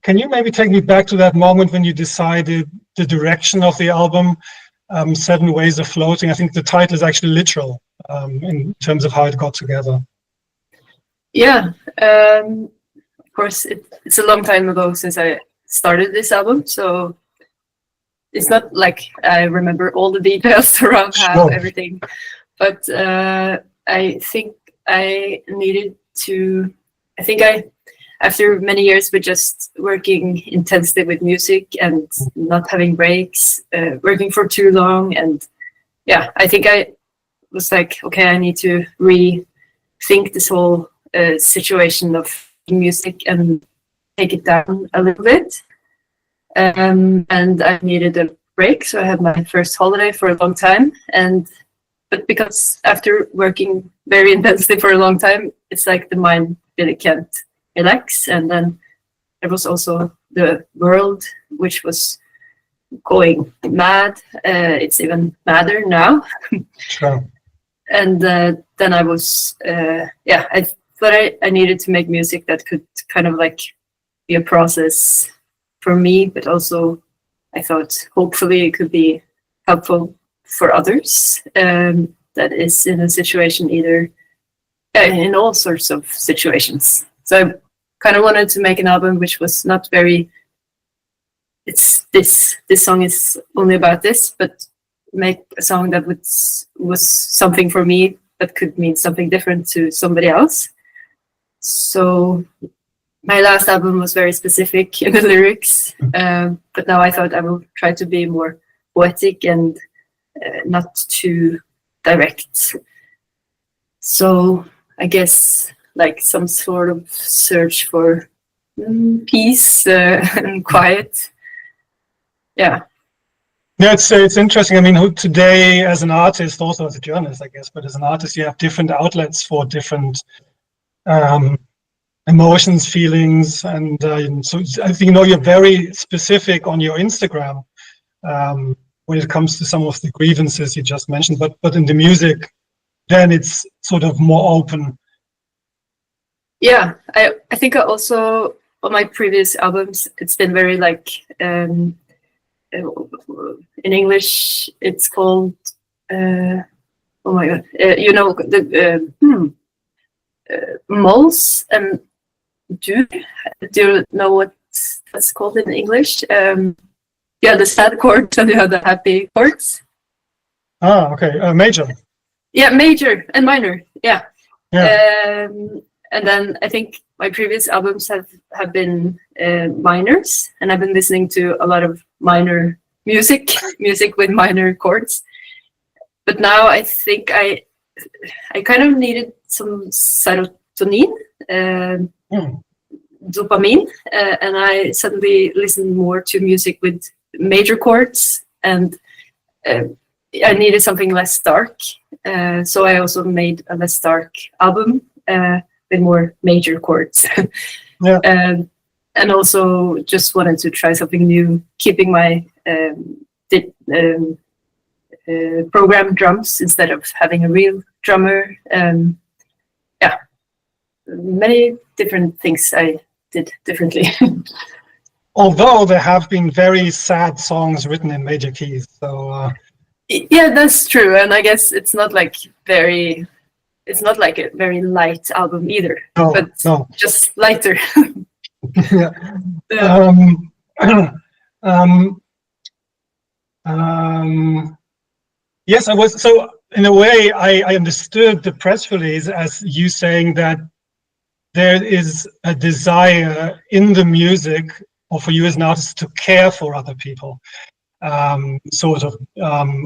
can you maybe take me back to that moment when you decided the direction of the album, Seven Ways of Floating? I think the title is actually literal in terms of how it got together. Yeah, of course, it's a long time ago since I started this album, so it's not like I remember all the details around how everything, but I think I needed to, after many years with just working intensely with music and not having breaks, working for too long, and yeah, I think I was like, okay, I need to rethink this whole situation of music and take it down a little bit. And I needed a break, so I had my first holiday for a long time. But because after working very intensely for a long time, it's like the mind really can't relax. And then there was also the world, which was going mad. It's even madder now. Sure. And then I was, I thought I needed to make music that could kind of like be a process for me, but also I thought hopefully it could be helpful for others that is in a situation, either in all sorts of situations. So I kind of wanted to make an album which was not very, it's this song is only about this, but make a song that was something for me that could mean something different to somebody else. So my last album was very specific in the lyrics, but now I thought I will try to be more poetic and not too direct. So I guess like some sort of search for peace and quiet. Yeah. Yeah, it's interesting. I mean, today as an artist, also as a journalist, I guess, but as an artist, you have different outlets for different emotions, feelings, and so I think you're very specific on your Instagram when it comes to some of the grievances you just mentioned. But in the music, then it's sort of more open. Yeah, I think I also on my previous albums, it's been very like in English, it's called oh my god, the moles and do you know what that's called in English? Yeah, the sad chords and the happy chords. Ah, okay, major. Yeah, major and minor. Yeah. Yeah. And then I think my previous albums have been minors, and I've been listening to a lot of minor music with minor chords. But now I think I kind of needed some serotonin, dopamine, and I suddenly listened more to music with major chords, and I needed something less dark. So I also made a less dark album with more major chords. Yeah. And also just wanted to try something new, keeping my program drums instead of having a real drummer. Yeah, many different things I did differently. Although there have been very sad songs written in major keys, so yeah, that's true, and I guess it's not like a very light album either, but just lighter. Yeah. Yes, I was. So in a way, I understood the press release as you saying that there is a desire in the music, or for you as an artist, to care for other people. Sort of.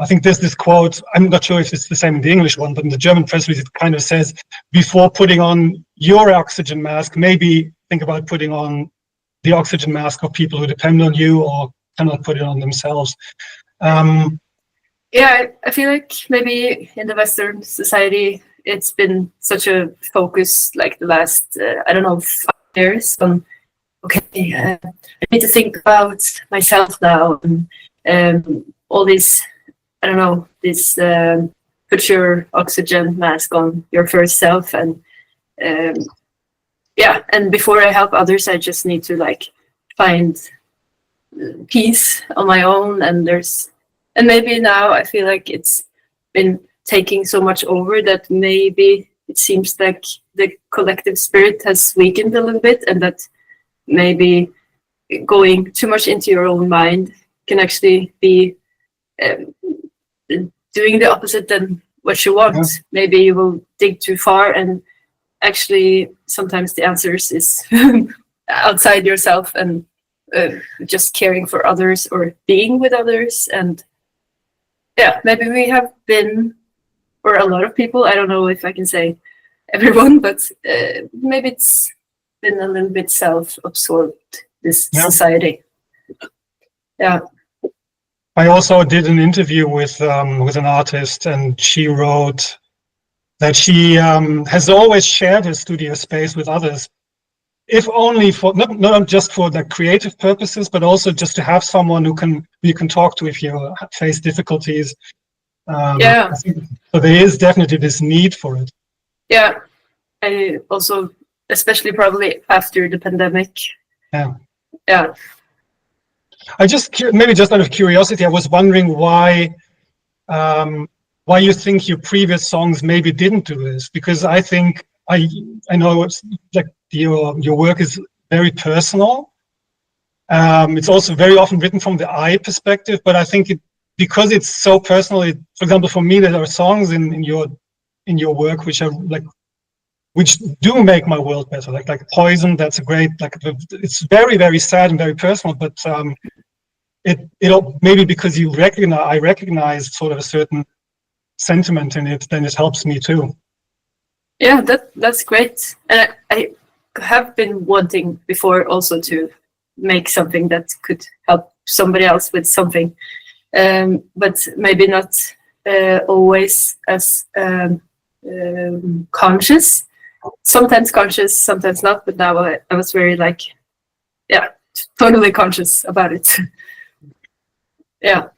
I think there's this quote. I'm not sure if it's the same in the English one, but in the German press release, it kind of says, "Before putting on your oxygen mask, maybe think about putting on the oxygen mask of people who depend on you or cannot put it on themselves." Yeah, I feel like maybe in the Western society, it's been such a focus like the last, 5 years on, okay, I need to think about myself now. And all these, this put your oxygen mask on your first self. And and before I help others, I just need to like find peace on my own, and maybe now I feel like it's been taking so much over that maybe it seems like the collective spirit has weakened a little bit, and that maybe going too much into your own mind can actually be doing the opposite than what you want. Yeah. Maybe you will dig too far, and actually sometimes the answers is outside yourself, and just caring for others or being with others. And yeah, maybe we have been, or a lot of people, I don't know if I can say everyone, but maybe it's been a little bit self-absorbed, this society. Yeah. I also did an interview with an artist, and she wrote that she has always shared her studio space with others, if only for not just for the creative purposes, but also just to have someone you can talk to if you face difficulties. Yeah. So there is definitely this need for it. Yeah. I also, especially probably after the pandemic. Yeah. Yeah. Maybe just out of curiosity, I was wondering why you think your previous songs maybe didn't do this, because I think I know it's like your work is very personal. It's also very often written from the I perspective, but I think because it's so personal. For example, for me, there are songs in your work which do make my world better. Like Poison, that's a great, it's very, very sad and very personal, but it'll maybe because I recognize sort of a certain sentiment in it, then it helps me too. Yeah, that's great. And I have been wanting before also to make something that could help somebody else with something, but maybe not always as conscious. Sometimes conscious, sometimes not. But now I was very totally conscious about it. Yeah,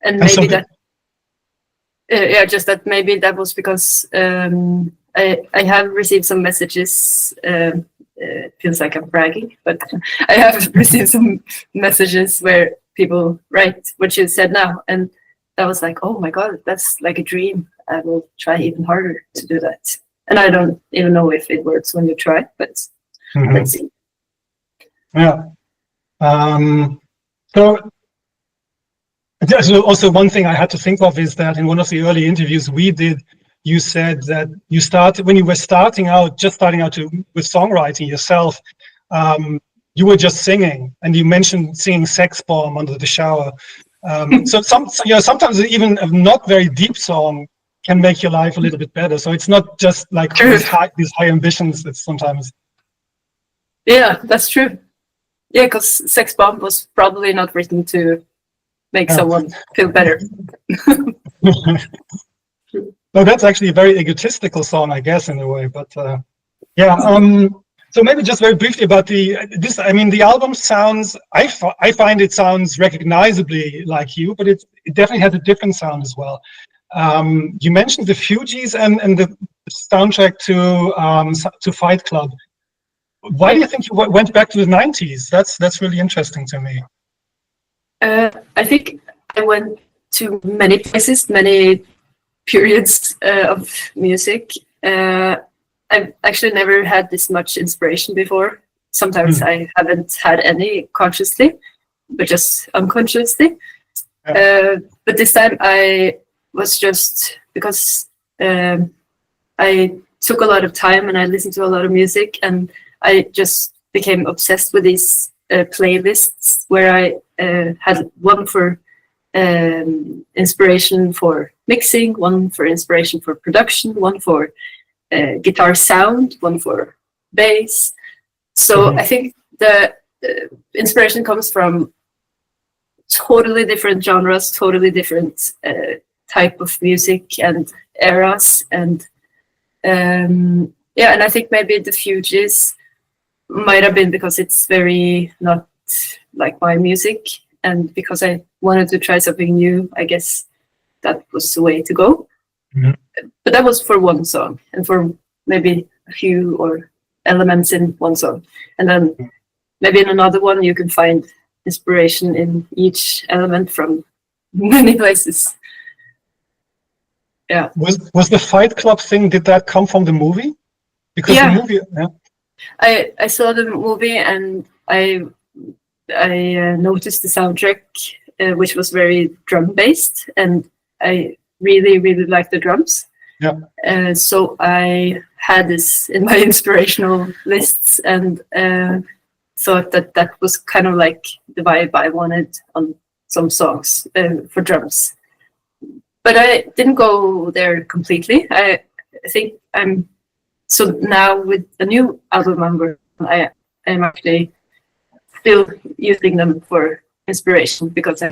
and maybe that. Just that maybe that was because I have received some messages. Feels like I'm bragging, but I have received some messages where people write what you said now, and I was like, oh my god, that's like a dream. I will try even harder to do that. And I don't even know if it works when you try, but let's see. Yeah. So also one thing I had to think of is that in one of the early interviews we did, you said that when you were starting out with songwriting yourself, you were just singing, and you mentioned singing Sex Bomb under the shower. So sometimes even a not very deep song can make your life a little bit better. So it's not just like these high ambitions that sometimes. Yeah, that's true. Yeah, because Sex Bomb was probably not written to make someone feel better. No, that's actually a very egotistical song, I guess, in a way. But so maybe just very briefly about the album sounds. I find it sounds recognizably like you, but it definitely has a different sound as well. You mentioned the Fugees and the soundtrack to Fight Club. Why do you think you went back to the 90s? That's really interesting to me. I think I went to many places, many periods of music. I've actually never had this much inspiration before. Sometimes I haven't had any consciously, but just unconsciously. But this time I was just because I took a lot of time and I listened to a lot of music, and I just became obsessed with these playlists where I had one for inspiration for mixing, one for inspiration for production, one for guitar sound, one for bass. So I think the inspiration comes from totally different genres, totally different type of music and eras, and and I think maybe the Fugees might have been because it's very not like my music, and because I wanted to try something new. I guess that was the way to go. But that was for one song, and for maybe a few or elements in one song, and then maybe in another one you can find inspiration in each element from many places. Yeah. Was the Fight Club thing, did that come from the movie? Because the movie, I saw the movie and I noticed the soundtrack, which was very drum based, and I really liked the drums. Yeah. So I had this in my inspirational lists, and thought that was kind of like the vibe I wanted on some songs for drums. But I didn't go there completely. I think so now with a new album I'm actually still using them for inspiration, because I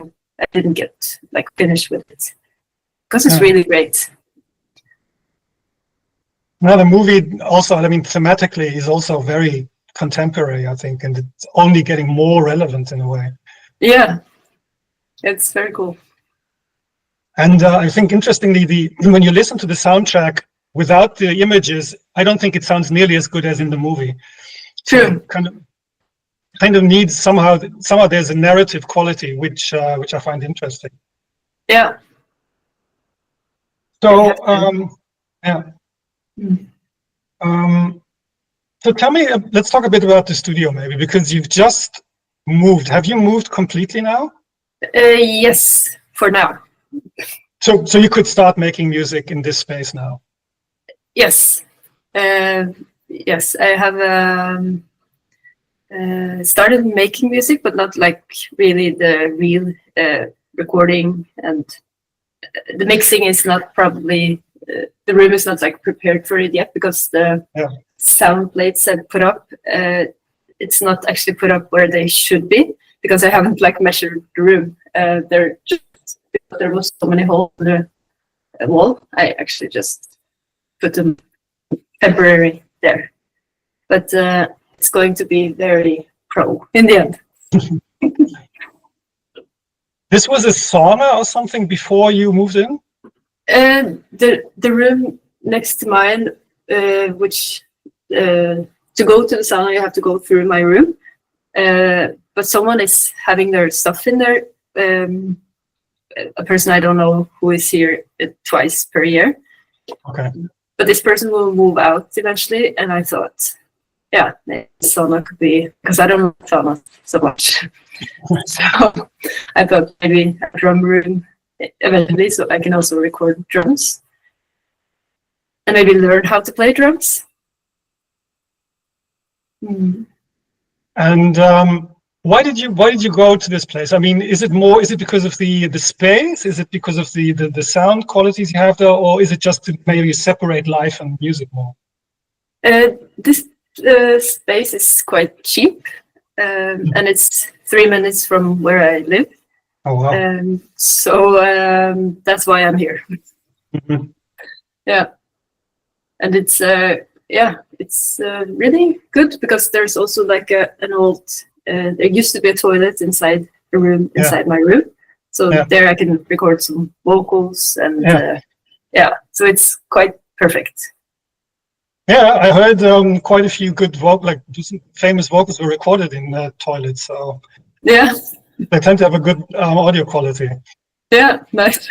didn't get like finished with it, because it's really great. Now the movie also, I mean, thematically is also very contemporary, I think, and it's only getting more relevant in a way. Yeah, it's very cool. And I think interestingly, when you listen to the soundtrack without the images, I don't think it sounds nearly as good as in the movie. True. So kind of needs somehow there's a narrative quality which I find interesting. Yeah. So so tell me, let's talk a bit about the studio maybe, because you've just moved. Have you moved completely now? Yes, for now. So you could start making music in this space now? Yes. Yes, I have started making music, but not like really the real recording, and the mixing is not probably, the room is not like prepared for it yet, because the sound plates I put up, it's not actually put up where they should be, because I haven't like measured the room. There was so many holes in the wall. I actually just put them temporary there, but it's going to be very pro in the end. This was a sauna or something before you moved in? The room next to mine, which to go to the sauna you have to go through my room, but someone is having their stuff in there. A person I don't know, who is here twice per year. Okay. But this person will move out eventually, and I thought, yeah, maybe sauna could be, because I don't know sauna so much. So I thought maybe a drum room eventually, so I can also record drums and maybe learn how to play drums. And why did you go to this place? I mean, is it because of the space? Is it because of the sound qualities you have there, or is it just to maybe separate life and music more? This space is quite cheap, and it's 3 minutes from where I live. Oh wow! So that's why I'm here. Yeah, and it's really good, because there's also like an old. There used to be a toilet inside a room inside my room, so there I can record some vocals, and so it's quite perfect. Yeah, I heard quite a few good famous vocals were recorded in toilets, so yeah, they tend to have a good audio quality. Yeah, nice.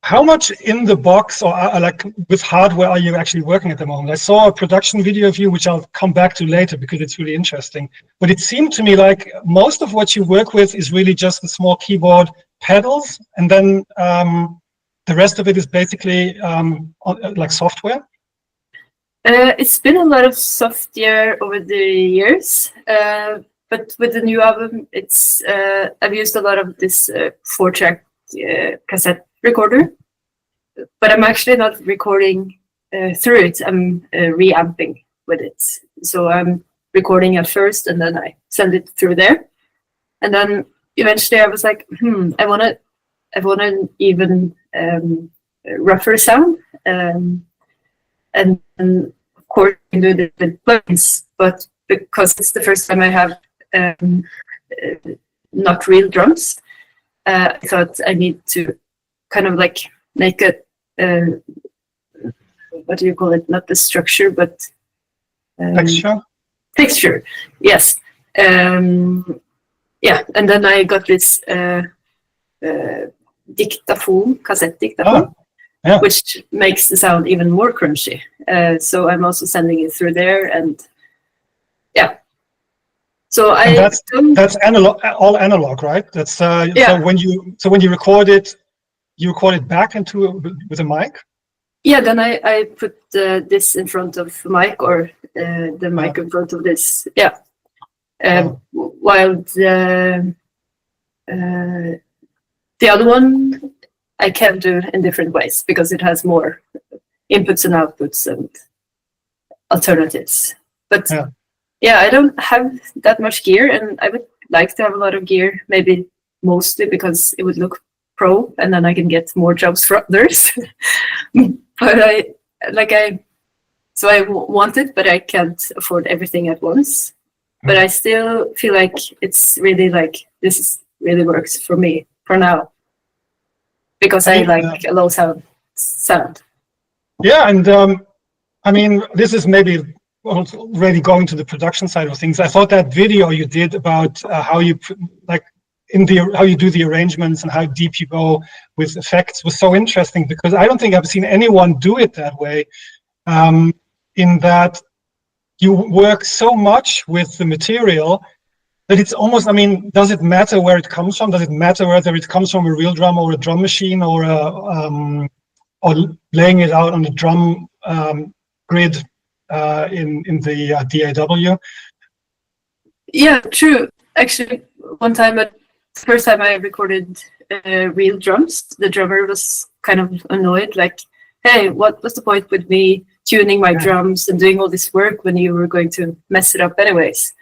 How much in the box, or like with hardware, are you actually working at the moment? I saw a production video of you, which I'll come back to later because it's really interesting. But it seemed to me like most of what you work with is really just the small keyboard pedals, and then the rest of it is basically like software. It's been a lot of software over the years, but with the new album, it's I've used a lot of this 4-track cassette recorder, but I'm actually not recording through it. I'm reamping with it. So I'm recording at first, and then I send it through there, and then eventually I was like, I want an even rougher sound, and of course I can do it with plugins, but because it's the first time I have not real drums, I thought I need to kind of like make it, what do you call it? Not the structure, but Texture? Texture, yes. Yeah, and then I got this dictaphone, cassette dictaphone, which makes the sound even more crunchy. So I'm also sending it through there, and yeah. So that's analog, all analog, right? That's so when you record it, you record it back into with a mic. Yeah, then I put this in front of the mic, or the mic in front of this. Yeah. While the other one I can do in different ways because it has more inputs and outputs and alternatives. But yeah, I don't have that much gear, and I would like to have a lot of gear, maybe mostly because it would look pro, and then I can get more jobs for others. But I want it, but I can't afford everything at once. But I still feel like it's really this really works for me for now, because I like a low sound. Yeah, and I mean, this is maybe already going to the production side of things. I thought that video you did about how you how you do the arrangements and how deep you go with effects was so interesting, because I don't think I've seen anyone do it that way. In that you work so much with the material that it's almost, I mean, does it matter where it comes from? Does it matter whether it comes from a real drum or a drum machine, or laying it out on the drum grid in the DAW? Yeah, true. Actually, first time I recorded real drums, the drummer was kind of annoyed, like, hey, what was the point with me tuning my drums and doing all this work when you were going to mess it up anyways?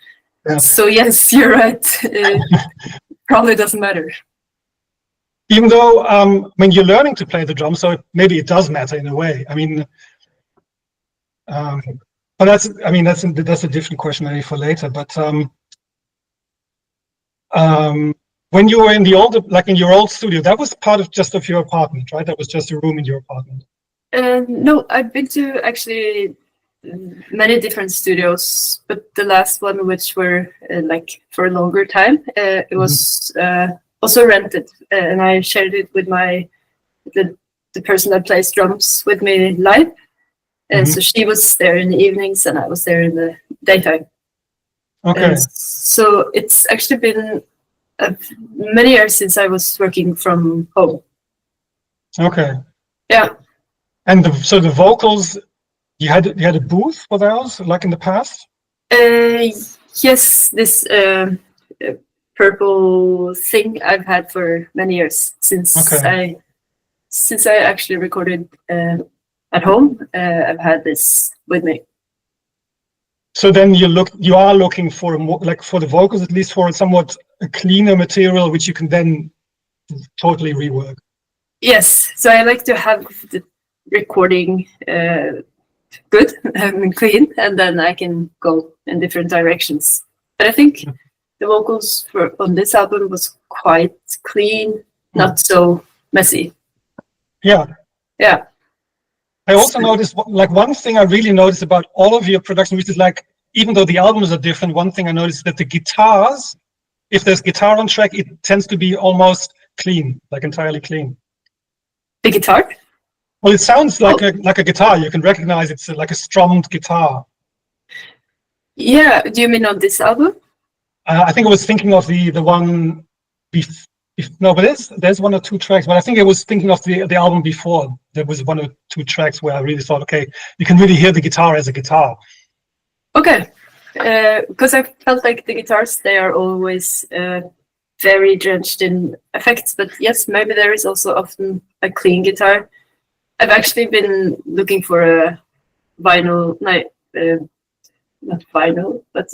Yeah. So yes, you're right. Probably doesn't matter. Even though when you're learning to play the drums, so maybe it does matter in a way. I mean, but that's a different question maybe for later. But when you were in the in your old studio, that was part of your apartment, right? That was just a room in your apartment. No, I've been to actually many different studios, but the last one, which were for a longer time, it was also rented, and I shared it with the person that plays drums with me live. So she was there in the evenings, and I was there in the daytime. Okay. So it's actually been many years since I was working from home. Okay. Yeah. And so the vocals, you had a booth for those, like in the past? Yes, this purple thing I've had for many years since I actually recorded at home. I've had this with me. So then you are looking for for the vocals, at least, for somewhat a cleaner material which you can then totally rework. Yes, so I like to have the recording good and clean, and then I can go in different directions. But I think the vocals on this album was quite clean, not so messy. Yeah. Yeah. I also noticed, one thing I really noticed about all of your production, which is even though the albums are different, one thing I noticed that the guitars, if there's guitar on track, it tends to be almost clean, entirely clean. The guitar? Well, it sounds like a guitar. You can recognize it's like a strummed guitar. Yeah. Do you mean on this album? I think I was thinking of the one no, but there's one or two tracks. But I think I was thinking of the album before. There was one or two tracks where I really thought, okay, you can really hear the guitar as a guitar. Okay, because I felt like the guitars, they are always very drenched in effects. But yes, maybe there is also often a clean guitar. I've actually been looking for a vinyl, not vinyl, but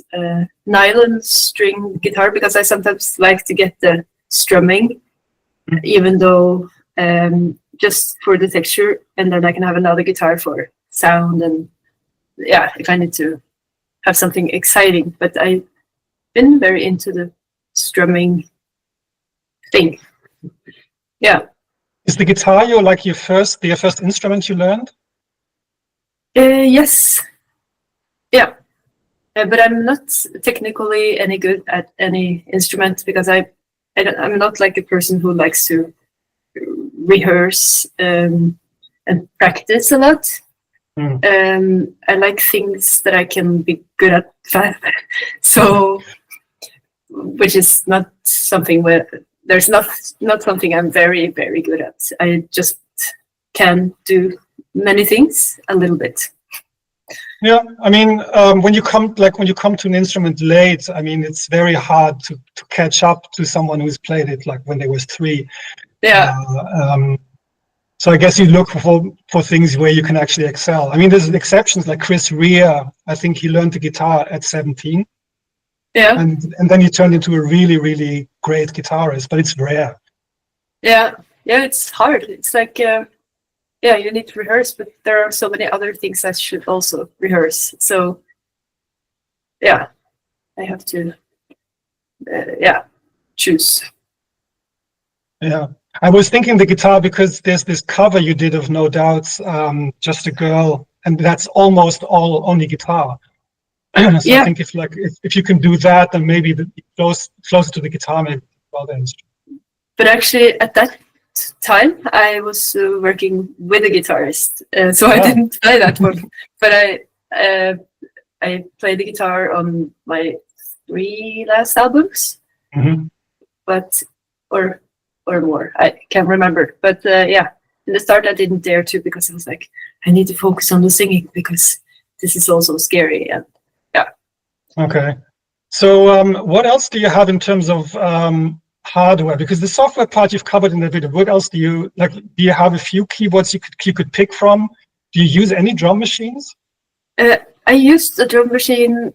nylon string guitar, because I sometimes like to get the strumming, even though just for the texture, and then I can have another guitar for sound, and yeah, if I need to have something exciting. But I've been very into the strumming thing. Yeah. Is the guitar your first instrument you learned? Yes. Yeah. but I'm not technically any good at any instrument because I'm not like a person who likes to rehearse and practice a lot. I like things that I can be good at fast. So, which is not something where there's not something I'm very, very good at. I just can do many things a little bit. Yeah, I mean, when you come to an instrument late, I mean, it's very hard to catch up to someone who's played it like when they was 3. Yeah. So I guess you look for things where you can actually excel. I mean, there's exceptions like Chris Rea. I think he learned the guitar at 17. Yeah. And then he turned into a really, really great guitarist, but it's rare. Yeah. Yeah, it's hard. It's like, you need to rehearse, but there are so many other things I should also rehearse. So, yeah, I have to, choose. Yeah. I was thinking the guitar because there's this cover you did of No Doubt's Just a Girl, and that's almost only guitar. So I think if you can do that, then maybe closer to the guitar, maybe other instruments. But actually, at that time, I was working with a guitarist, so I didn't play that one. But I played the guitar on my 3 last albums, but or more. I can't remember. But in the start I didn't dare to because I was like, I need to focus on the singing because this is also scary. And Okay. So what else do you have in terms of hardware? Because the software part you've covered in the video. What else do you like? Do you have a few keyboards you could pick from? Do you use any drum machines? I used a drum machine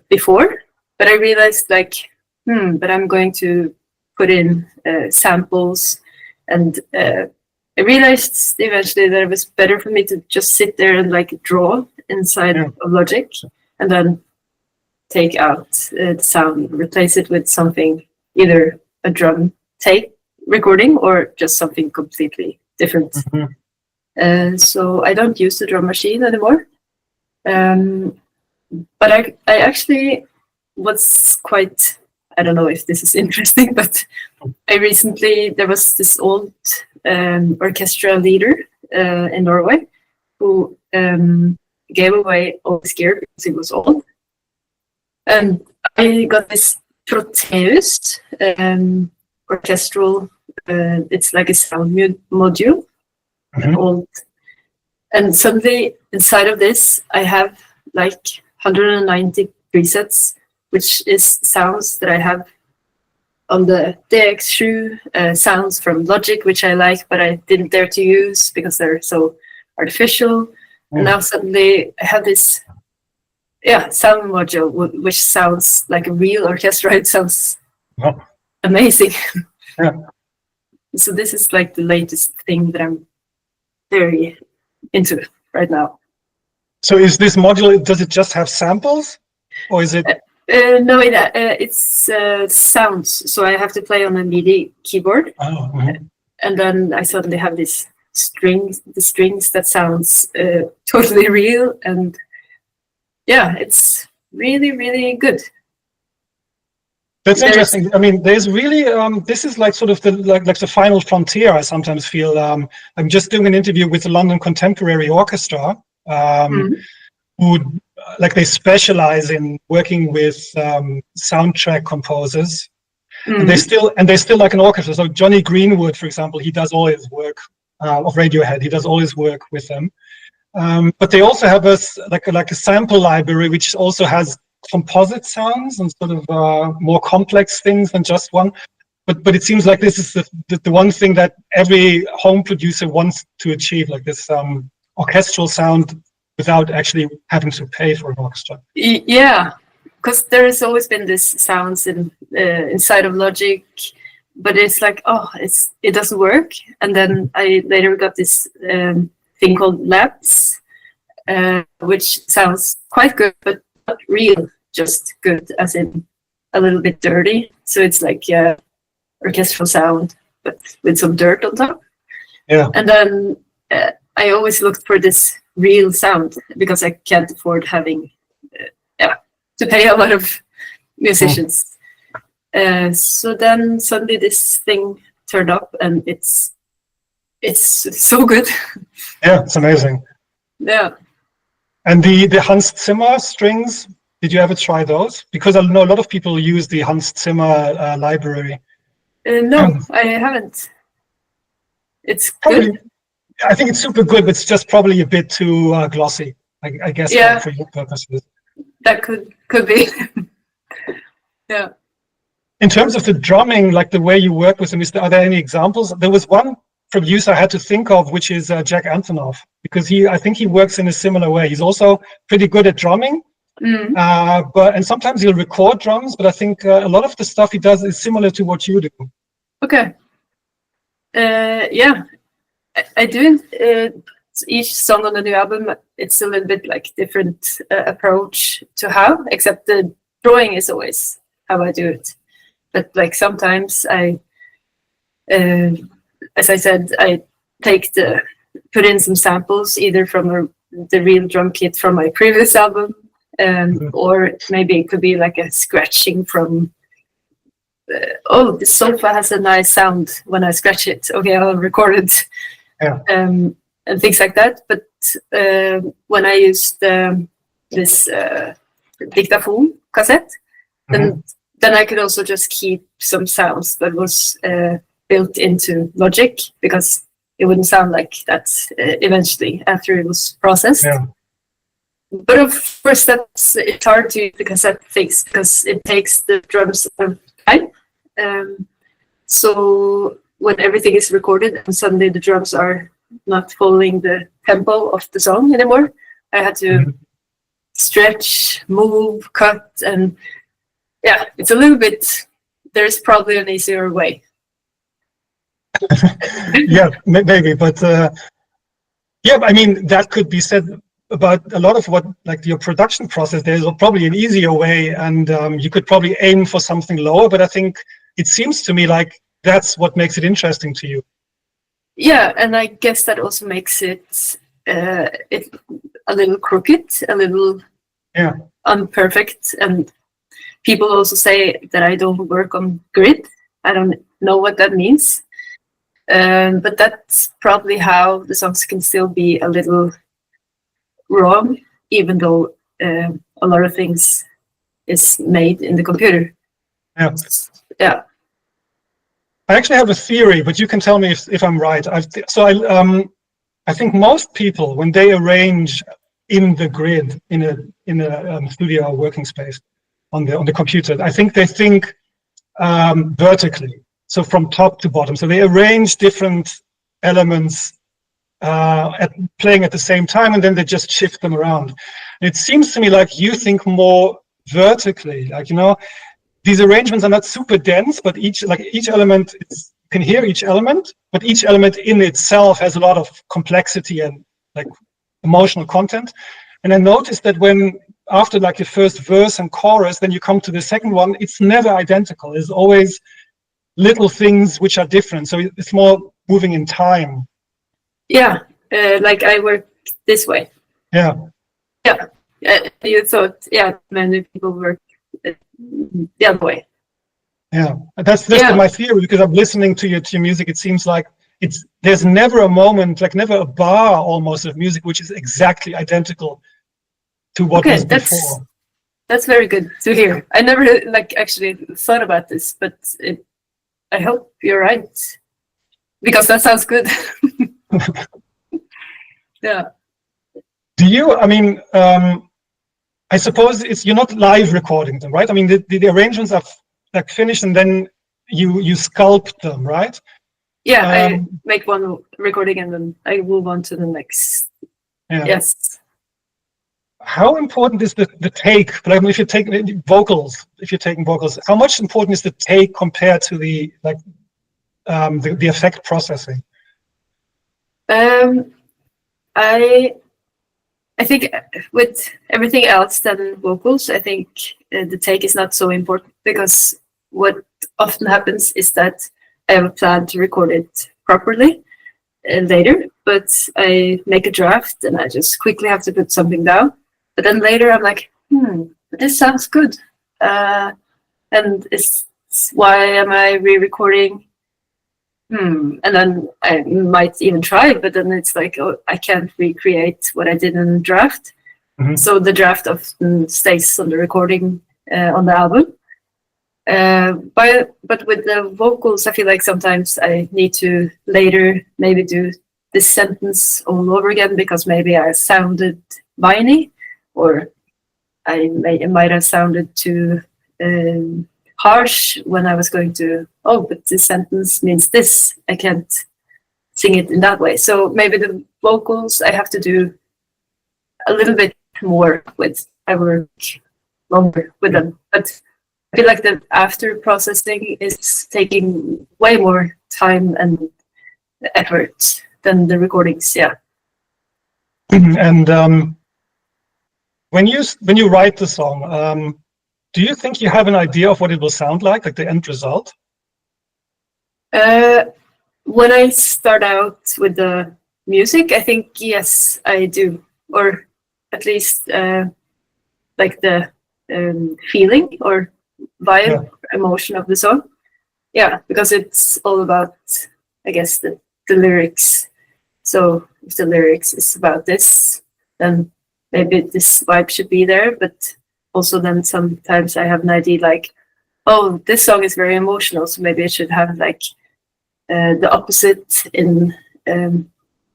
before, but I realized but I'm going to put in samples, and I realized eventually that it was better for me to just sit there and draw inside of Logic, and then take out the sound, replace it with something, either a drum tape recording or just something completely different. So I don't use the drum machine anymore. But I actually was quite, I don't know if this is interesting, but there was this old orchestra leader in Norway who gave away all his gear because he was old. And I got this Proteus orchestral, it's like a sound module, old. And suddenly inside of this, I have 190 presets, which is sounds that I have on the DX7, sounds from Logic, which I like, but I didn't dare to use because they're so artificial. And now suddenly I have this sound module, which sounds like a real orchestra. It sounds amazing. So this is the latest thing that I'm very into right now. So is this module, does it just have samples, or is it? No, it's sounds. So I have to play on a MIDI keyboard, and then I suddenly have these strings, the strings that sounds totally real, and it's really, really good. That's interesting. I mean, there's really this is sort of the final frontier. I sometimes feel. I'm just doing an interview with the London Contemporary Orchestra, who they specialize in working with soundtrack composers, and they're still like an orchestra. So Johnny Greenwood, for example, he does all his work of Radiohead. He does all his work with them, but they also have a sample library which also has composite sounds and sort of more complex things than just one. But it seems like this is the one thing that every home producer wants to achieve, like this orchestral sound without actually having to pay for an orchestra. Yeah, because there has always been this sounds inside of Logic, but it's it doesn't work. And then I later got this thing called Labs, which sounds quite good, but not real, just good, as in a little bit dirty. So it's orchestral sound, but with some dirt on top. Yeah. And then I always looked for this real sound because I can't afford having to pay a lot of musicians. So then suddenly this thing turned up, and it's so good. Yeah, it's amazing. Yeah. And the Hans Zimmer strings, did you ever try those? Because I know a lot of people use the Hans Zimmer library. No, I haven't. It's Probably, good. I think it's super good, but it's just probably a bit too glossy, I guess, Yeah. for your purposes. That could be. Yeah. In terms of the drumming, like the way you work with them, are there any examples? There was one producer I had to think of, which is Jack Antonoff, because I think he works in a similar way. He's also pretty good at drumming, and sometimes he'll record drums, but I think a lot of the stuff he does is similar to what you do. Okay. Yeah, I do. Each song on the new album, it's a little bit like different approach to how, except the drawing is always how I do it. But like sometimes as I said, I put in some samples either from the real drum kit from my previous album, or maybe it could be like a scratching from. The sofa has a nice sound when I scratch it. Okay, I'll record it, and things like that. But when I used this dictaphone cassette, then I could also just keep some sounds that was built into Logic, because it wouldn't sound like that eventually after it was processed. Yeah. But of course, it's hard to use the cassette things because it takes the drums time. So when everything is recorded and suddenly the drums are not following the tempo of the song anymore, I had to stretch, move, cut, and yeah, it's a little bit. There's probably an easier way. Yeah, maybe, but yeah, I mean that could be said about a lot of what, like your production process. There's probably an easier way, and you could probably aim for something lower. But I think it seems to me like that's what makes it interesting to you. Yeah, and I guess that also makes it a little crooked, a little unperfect, and people also say that I don't work on grid. I don't know what that means. But that's probably how the songs can still be a little wrong, even though a lot of things is made in the computer. Yeah. Yeah. I actually have a theory, but you can tell me if I'm right. I think most people, when they arrange in the grid in a studio or working space on the computer, I think they think vertically. So from top to bottom. So they arrange different elements playing at the same time, and then they just shift them around. And it seems to me like you think more vertically. Like, you know, these arrangements are not super dense, but each element you can hear each element, but each element in itself has a lot of complexity and like emotional content. And I noticed that when after like the first verse and chorus, then you come to the second one, it's never identical. There's always little things which are different, so it's more moving in time. Yeah, like I work this way. Yeah. You thought, many people work the other way. Yeah, that's my theory, because I'm listening to your music. It seems like there's never a moment, like never a bar almost of music which is exactly identical to what was before. That's very good to hear. I never actually thought about this, but I hope you're right, because that sounds good. Yeah. Do you? I mean, I suppose you're not live recording them, right? I mean, the arrangements are like finished, and then you sculpt them, right? Yeah, I make one recording and then I move on to the next. Yeah. Yes. How important is the take? Like, if you take vocals, how much important is the take compared to the effect processing? I think with everything else than vocals, I think the take is not so important, because what often happens is that I have a plan to record it properly later, but I make a draft and I just quickly have to put something down. But then later I'm like, this sounds good. And it's why am I re-recording? And then I might even try, but then it's like, oh, I can't recreate what I did in the draft. So the draft often stays on the recording on the album. But with the vocals, I feel like sometimes I need to later maybe do this sentence all over again because maybe I sounded whiny, or it might have sounded too harsh when I was going to, oh, but this sentence means this. I can't sing it in that way. So maybe the vocals I have to do a little bit more with. I work longer with them. But I feel like the after processing is taking way more time and effort than the recordings, yeah. And when you write the song, do you think you have an idea of what it will sound like the end result? When I start out with the music, I think yes, I do, or at least like the feeling or vibe, emotion of the song. Yeah, because it's all about, I guess, the lyrics. So if the lyrics is about this, then maybe this vibe should be there. But also then sometimes I have an idea like, oh, this song is very emotional, so maybe it should have like the opposite in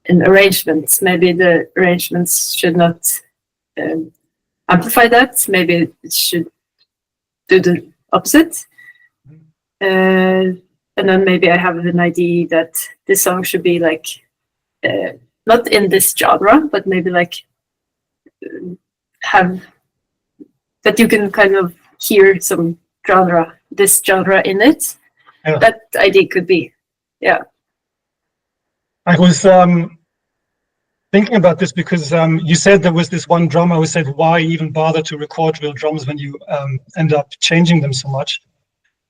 arrangements. Maybe the arrangements should not amplify that. Maybe it should do the opposite. And then maybe I have an idea that this song should be like, not in this genre, but maybe like have that you can kind of hear some this genre in it. Yeah. That idea could be, yeah. I was thinking about this because you said there was this one drummer who said, why even bother to record real drums when you end up changing them so much?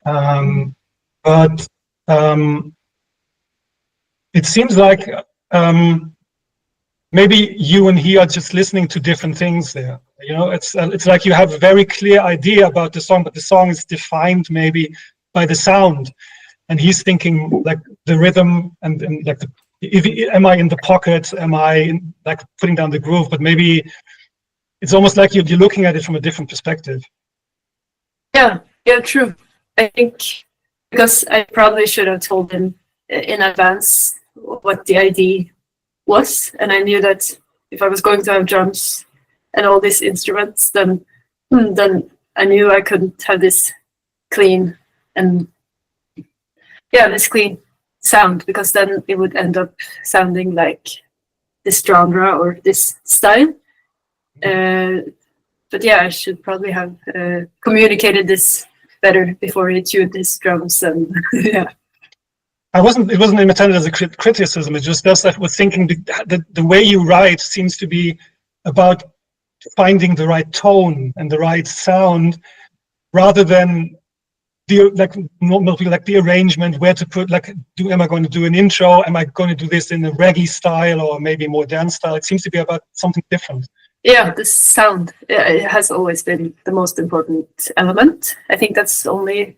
But it seems like maybe you and he are just listening to different things there. You know, it's like you have a very clear idea about the song, but the song is defined maybe by the sound, and he's thinking like the rhythm and like am I in the pocket? Am I like putting down the groove? But maybe it's almost like you're looking at it from a different perspective. Yeah, true. I think because I probably should have told him in advance what the idea was, and I knew that if I was going to have drums and all these instruments, then I knew I couldn't have this clean sound, because then it would end up sounding like this genre or this style. But yeah, I should probably have communicated this better before he tuned his drums, and yeah. It wasn't intended as a criticism. It's just that I was thinking the way you write seems to be about finding the right tone and the right sound, rather than the arrangement, where to put, am I going to do an intro? Am I going to do this in a reggae style or maybe more dance style? It seems to be about something different. Yeah, the sound, it has always been the most important element. I think that's the only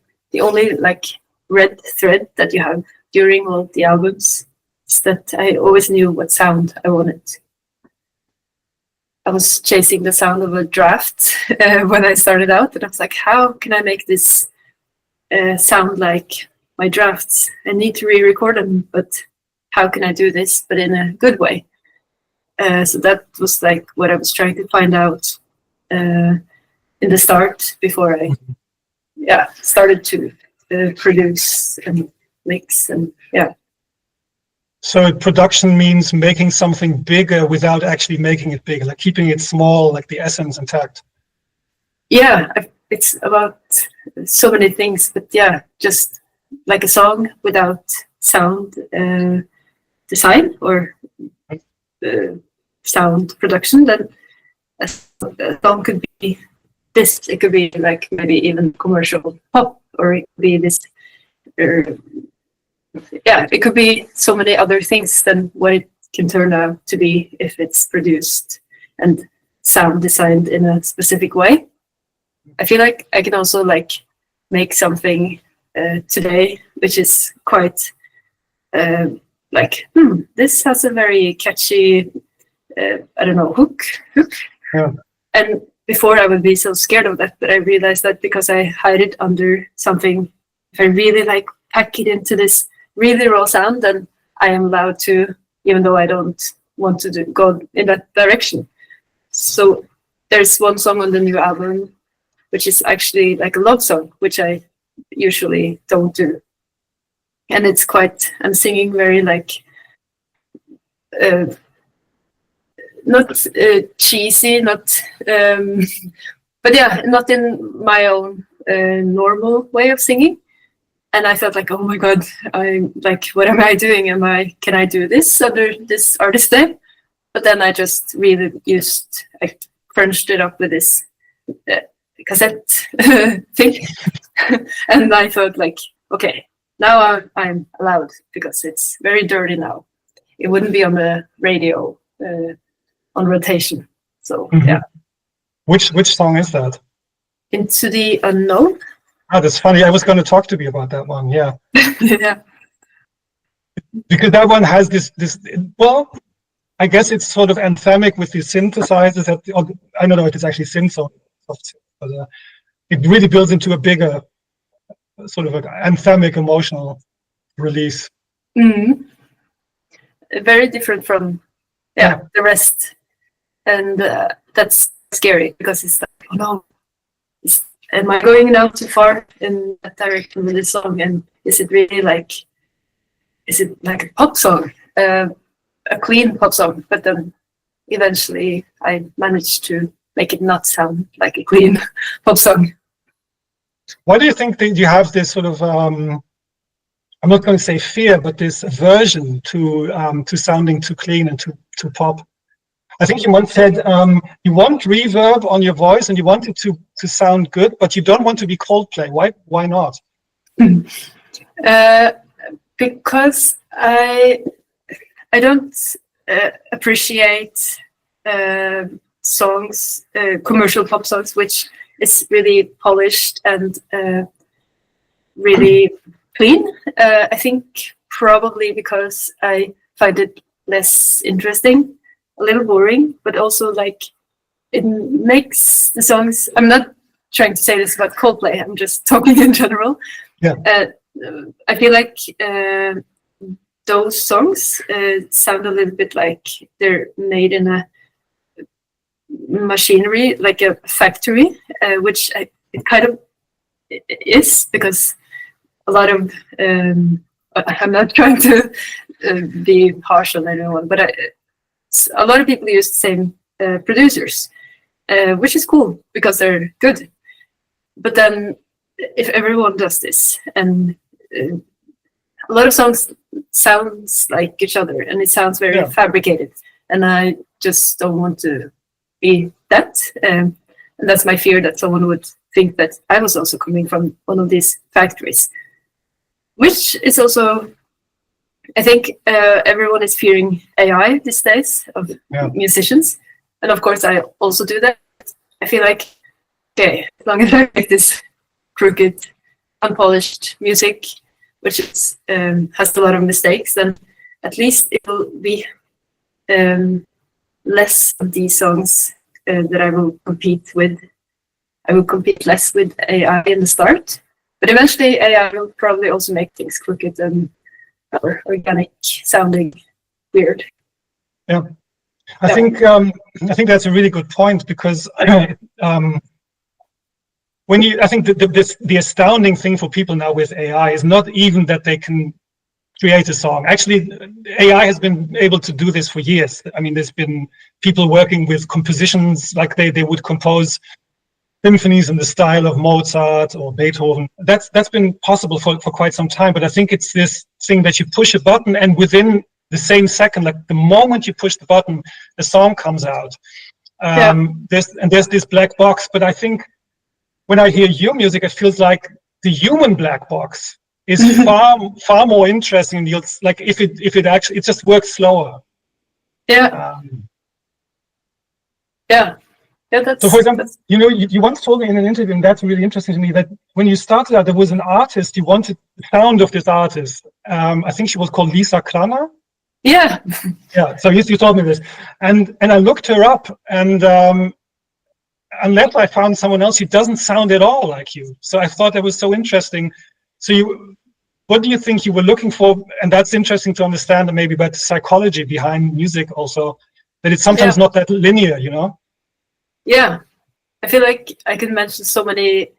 like red thread that you have during all the albums, is that I always knew what sound I wanted. I was chasing the sound of a draft when I started out, and I was like, how can I make this sound like my drafts? I need to re-record them, but how can I do this but in a good way? So that was like what I was trying to find out in the start before I started to produce and mix, and yeah. So production means making something bigger without actually making it bigger, like keeping it small, like the essence intact. Yeah, it's about so many things, but yeah, just like a song without sound design or sound production, then a song could be this. It could be like maybe even commercial pop, or it could be this. It could be so many other things than what it can turn out to be if it's produced and sound designed in a specific way. I feel like I can also like make something today, which is quite like, this has a very catchy, I don't know, hook. Yeah. And before I would be so scared of that, but I realized that because I hide it under something, if I really like pack it into this really raw sound, then I am allowed to, even though I don't want to go in that direction. So there's one song on the new album, which is actually like a love song, which I usually don't do. And it's quite, I'm singing very like, not cheesy, not, but yeah, not in my own normal way of singing. And I felt like, oh my God, I'm like, what am I doing? Can I do this under this artist name? But then I just really I crunched it up with this cassette thing. And I thought like, okay, now I'm allowed because it's very dirty now. It wouldn't be on the radio on rotation. So yeah. Which song is that? Into the Unknown. Oh, that's funny. I was going to talk to you about that one. Yeah. Yeah. Because that one has this. Well, I guess it's sort of anthemic with the synthesizers. I don't know if it's actually synth or soft, but it really builds into a bigger sort of an anthemic emotional release. Mm-hmm. Very different from the rest, and that's scary because it's like, oh no, am I going now too far in that direction with this song? And is it really like, is it like a pop song, a clean pop song? But then eventually I managed to make it not sound like a clean pop song. Why do you think that you have this sort of, I'm not going to say fear, but this aversion to sounding too clean and too pop? I think you once said you want reverb on your voice and you want it to sound good, but you don't want to be Coldplay. Why not? Because I don't appreciate songs, commercial pop songs, which is really polished and really clean. I think probably because I find it less interesting, a little boring, but also like it makes the songs. I'm not trying to say this about Coldplay. I'm just talking in general. Yeah. I feel like those songs sound a little bit like they're made in a machinery, like a factory, which it kind of is, because a lot of I'm not trying to be harsh on anyone, but a lot of people use the same producers, which is cool because they're good. But then if everyone does this, and a lot of songs sounds like each other and it sounds very fabricated, and I just don't want to be that. And that's my fear, that someone would think that I was also coming from one of these factories, which is also, I think everyone is fearing AI these days of musicians. And of course I also do that. I feel like, okay, as long as I make this crooked, unpolished music, which is has a lot of mistakes, then at least it will be less of these songs that I will compete with. I will compete less with AI in the start, but eventually AI will probably also make things crooked and organic sounding weird. Yeah, I think that's a really good point, because I think the astounding thing for people now with AI is not even that they can create a song. Actually, AI has been able to do this for years. I mean, there's been people working with compositions, like they would compose symphonies in the style of Mozart or Beethoven. That's been possible for quite some time. But I think it's this thing that you push a button, and within the same second, like the moment you push the button, the song comes out. There's this black box. But I think when I hear your music, it feels like the human black box is far more interesting. Like if it actually, it just works slower. Yeah. Yeah, that's. So, for example, you once told me in an interview, and that's really interesting to me, that when you started out, there was an artist, you wanted the sound of this artist. I think she was called Lisa Klanner. Yeah. Yeah, so you told me this. And I looked her up, and unless I found someone else who doesn't sound at all like you. So I thought that was so interesting. So what do you think you were looking for? And that's interesting to understand, maybe about the psychology behind music also, that it's sometimes not that linear, Yeah, I feel like I could mention so many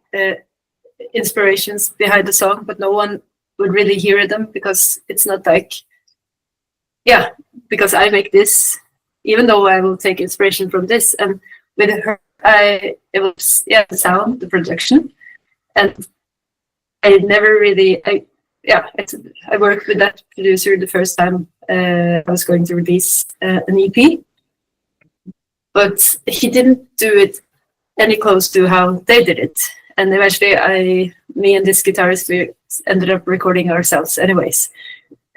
inspirations behind the song, but no one would really hear them because it's not like, because I make this, even though I will take inspiration from this. And with her, it was the sound, the production, and I never really, I worked with that producer the first time I was going to release an EP. But he didn't do it any close to how they did it. And eventually me and this guitarist, we ended up recording ourselves anyways.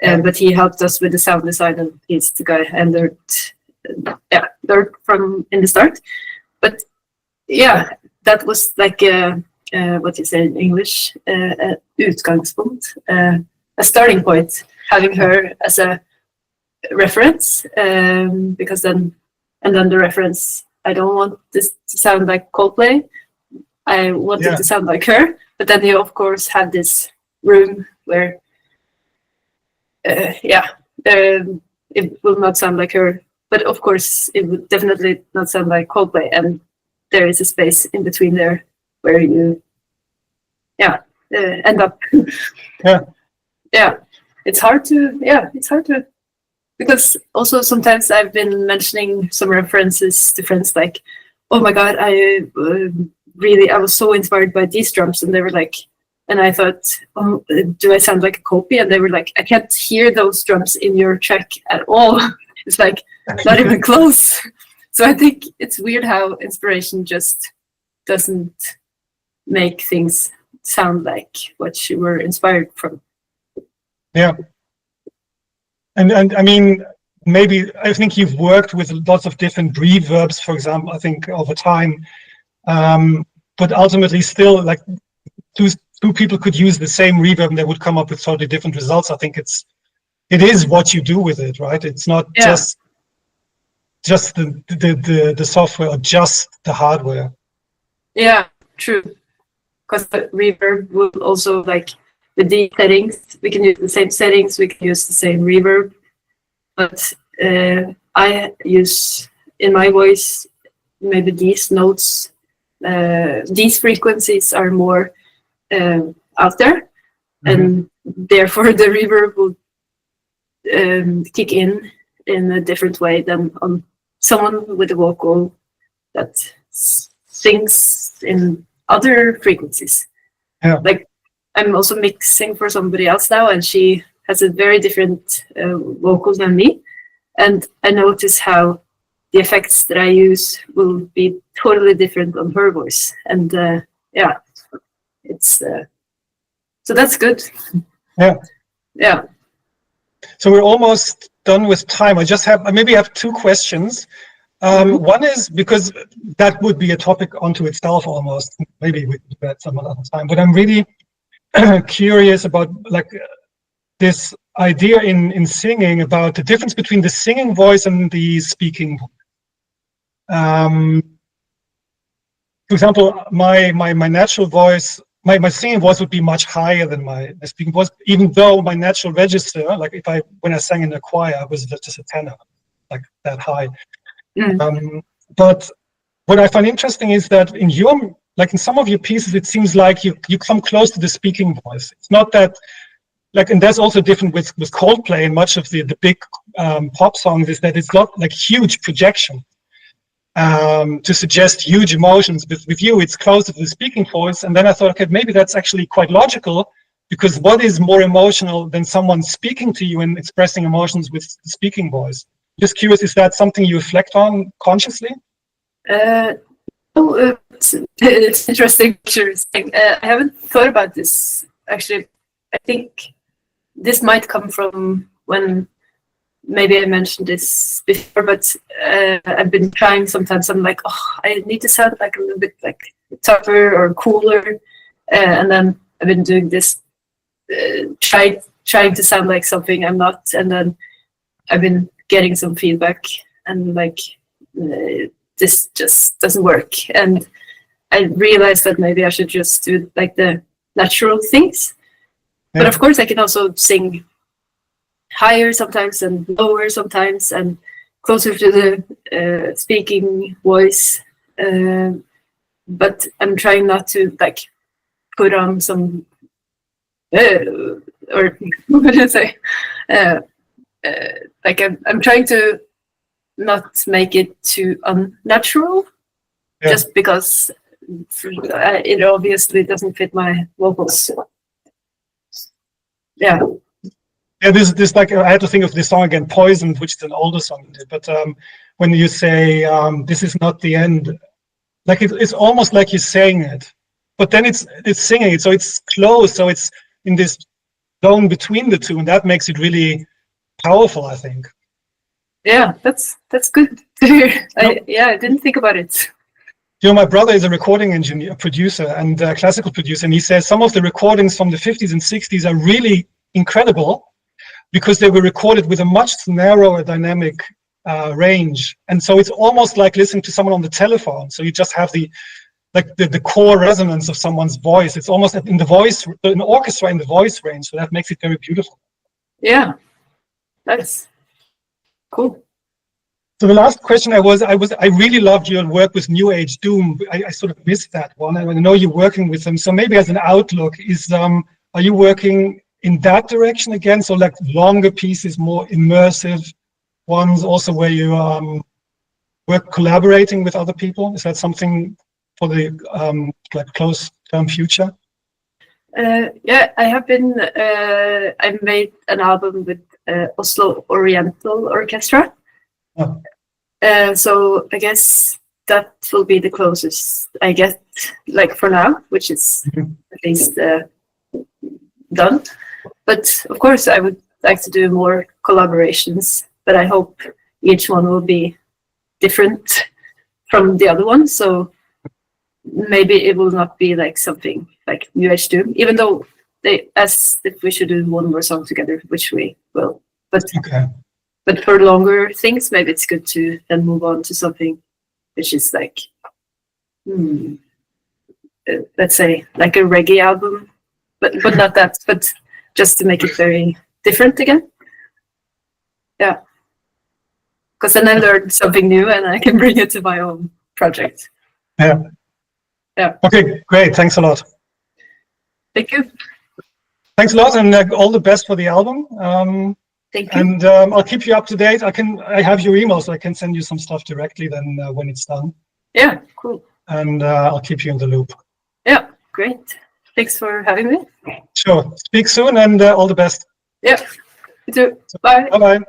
But he helped us with the sound design, and he's the guy I learned from in the start. But that was like what you say in English, utgangspunkt, a starting point, having her as a reference, because then the reference, I don't want this to sound like Coldplay. I want it to sound like her. But then you, of course, have this room where, it will not sound like her. But of course, it would definitely not sound like Coldplay. And there is a space in between there where you, end up. It's hard to. Because also sometimes I've been mentioning some references to friends like, oh my God, I was so inspired by these drums. And they were like, and I thought, oh, do I sound like a copy? And they were like, I can't hear those drums in your track at all. It's like, not even close. So I think it's weird how inspiration just doesn't make things sound like what you were inspired from. Yeah. And I mean, maybe I think you've worked with lots of different reverbs, for example, I think over time, but ultimately still like two people could use the same reverb and they would come up with totally different results. I think it is what you do with it, right? It's not just the software or just the hardware. Yeah, true. Because the reverb will also, like, with the settings, we can use the same settings, we can use the same reverb, but I use in my voice maybe these notes, these frequencies are more out there, and therefore the reverb will kick in a different way than on someone with a vocal that sings in other frequencies. Yeah. Like, I'm also mixing for somebody else now, and she has a very different vocal than me. And I notice how the effects that I use will be totally different on her voice. And it's so that's good. Yeah. Yeah. So we're almost done with time. I maybe have two questions. One is, because that would be a topic onto itself almost. Maybe we could do that some other time. But I'm really curious about like this idea in singing about the difference between the singing voice and the speaking voice. For example, my natural voice, my singing voice would be much higher than my speaking voice, even though my natural register, like when I sang in a choir, I was just a tenor, like that high. But what I find interesting is that in some of your pieces, it seems like you come close to the speaking voice. It's not that, like, and that's also different with Coldplay and much of the big pop songs, is that it's not like huge projection to suggest huge emotions. With you, it's closer to the speaking voice. And then I thought, okay, maybe that's actually quite logical, because what is more emotional than someone speaking to you and expressing emotions with the speaking voice? Just curious, is that something you reflect on consciously? It's interesting. I haven't thought about this, actually. I think this might come from when maybe I mentioned this before, but I've been trying sometimes. I'm like, oh, I need to sound like a little bit like tougher or cooler, and then I've been doing this, trying to sound like something I'm not, and then I've been getting some feedback, and like this just doesn't work, and I realized that maybe I should just do like the natural things. Yeah. But of course, I can also sing higher sometimes and lower sometimes and closer to the speaking voice. But I'm trying not to like put on some or what did I say? Like I'm trying to not make it too unnatural, just because it obviously doesn't fit my vocals. Yeah. Yeah, this like I had to think of this song again, "Poisoned," which is an older song, but when you say this is not the end, like it's almost like you're saying it, but then it's singing it, so it's close, so it's in this zone between the two, and that makes it really powerful, I think. Yeah, that's good to hear. I didn't think about it. You know, my brother is a recording engineer, producer, and classical producer, and he says some of the recordings from the 50s and 60s are really incredible, because they were recorded with a much narrower dynamic range. And so it's almost like listening to someone on the telephone. So you just have the core resonance of someone's voice. It's almost in the voice, an orchestra in the voice range. So that makes it very beautiful. Yeah, that's cool. So the last question I really loved your work with New Age Doom. I sort of missed that one. I know you're working with them. So maybe as an outlook, are you working in that direction again? So like longer pieces, more immersive ones, also where you work collaborating with other people? Is that something for the like close term future? Yeah, I have been. I made an album with Oslo Oriental Orchestra. Oh. So I guess that will be the closest I get, like for now, which is at least done. But of course, I would like to do more collaborations, but I hope each one will be different from the other one. So maybe it will not be like something like New Age Doom, even though they asked if we should do one more song together, which we will. But but for longer things, maybe it's good to then move on to something which is like, let's say, like a reggae album, but not that, but just to make it very different again. Yeah. Because then I learned something new and I can bring it to my own project. Yeah. Yeah. Okay, great. Thanks a lot. Thank you. Thanks a lot, and all the best for the album. Thank you. And I'll keep you up to date. I have your email, so I can send you some stuff directly then when it's done. Yeah, cool. And I'll keep you in the loop. Yeah, great. Thanks for having me. Sure. Speak soon, and all the best. Yeah, you too. Bye. Bye-bye.